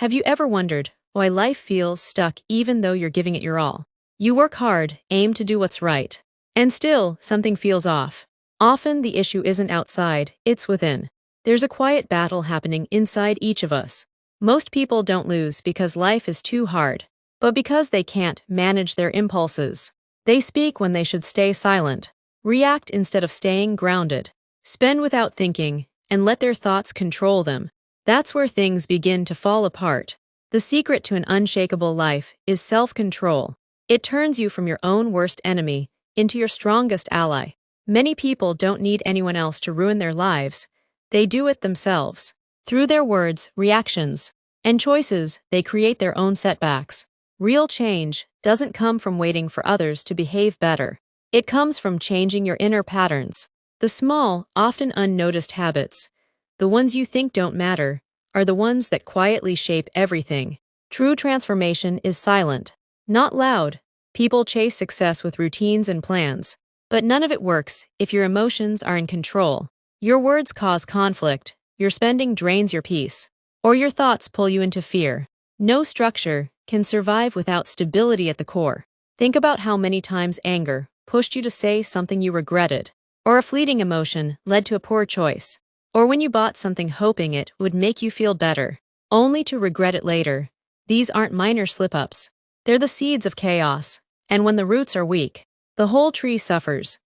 Have you ever wondered why life feels stuck even though you're giving it your all? You work hard, aim to do what's right, and still something feels off. Often the issue isn't outside, it's within. There's a quiet battle happening inside each of us. Most people don't lose because life is too hard, but because they can't manage their impulses. They speak when they should stay silent, react instead of staying grounded, spend without thinking, and let their thoughts control them. That's where things begin to fall apart. The secret to an unshakable life is self-control. It turns you from your own worst enemy into your strongest ally. Many people don't need anyone else to ruin their lives. They do it themselves. Through their words, reactions, and choices, they create their own setbacks. Real change doesn't come from waiting for others to behave better. It comes from changing your inner patterns. The small, often unnoticed habits, the ones you think don't matter, are the ones that quietly shape everything. True transformation is silent, not loud. People chase success with routines and plans, but none of it works if your emotions are in control. Your words cause conflict, your spending drains your peace, or your thoughts pull you into fear. No structure can survive without stability at the core. Think about how many times anger pushed you to say something you regretted, or a fleeting emotion led to a poor choice, or when you bought something hoping it would make you feel better, only to regret it later. These aren't minor slip-ups. They're the seeds of chaos, and when the roots are weak, the whole tree suffers.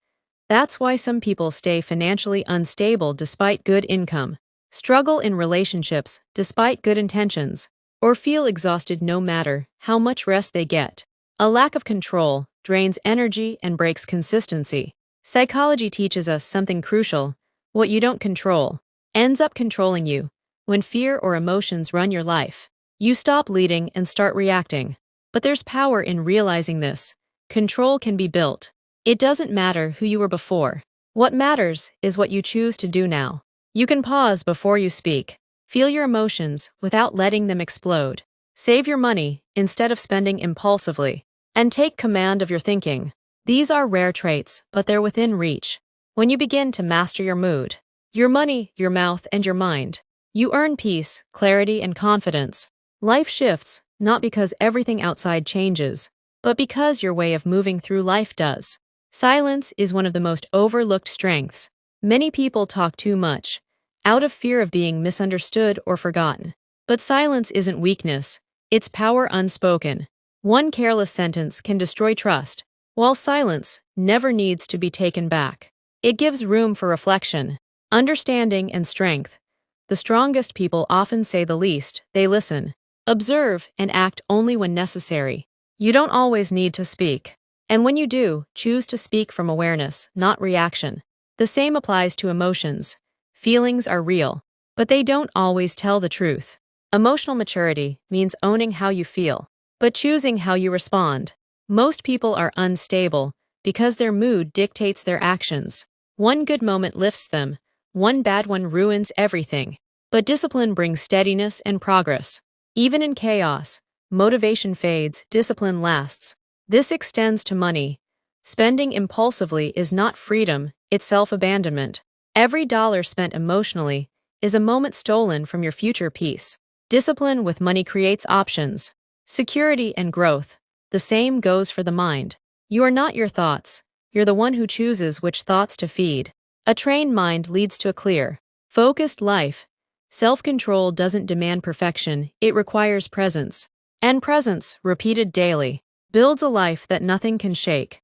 That's why some people stay financially unstable despite good income, struggle in relationships despite good intentions, or feel exhausted no matter how much rest they get. A lack of control drains energy and breaks consistency. Psychology teaches us something crucial. What you don't control ends up controlling you. When fear or emotions run your life, you stop leading and start reacting. But there's power in realizing this. Control can be built. It doesn't matter who you were before. What matters is what you choose to do now. You can pause before you speak. Feel your emotions without letting them explode. Save your money instead of spending impulsively. And take command of your thinking. These are rare traits, but they're within reach. When you begin to master your mood, your money, your mouth, and your mind, you earn peace, clarity, and confidence. Life shifts, not because everything outside changes, but because your way of moving through life does. Silence is one of the most overlooked strengths. Many people talk too much, out of fear of being misunderstood or forgotten. But silence isn't weakness, it's power unspoken. One careless sentence can destroy trust, while silence never needs to be taken back. It gives room for reflection, understanding, and strength. The strongest people often say the least. They listen, observe, and act only when necessary. You don't always need to speak. And when you do, choose to speak from awareness, not reaction. The same applies to emotions. Feelings are real, but they don't always tell the truth. Emotional maturity means owning how you feel, but choosing how you respond. Most people are unstable because their mood dictates their actions. One good moment lifts them, one bad one ruins everything. But discipline brings steadiness and progress. Even in chaos, motivation fades, discipline lasts. This extends to money. Spending impulsively is not freedom, it's self-abandonment. Every dollar spent emotionally is a moment stolen from your future peace. Discipline with money creates options, security, and growth. The same goes for the mind. You are not your thoughts. You're the one who chooses which thoughts to feed. A trained mind leads to a clear, focused life. Self-control doesn't demand perfection, it requires presence. And presence, repeated daily, builds a life that nothing can shake.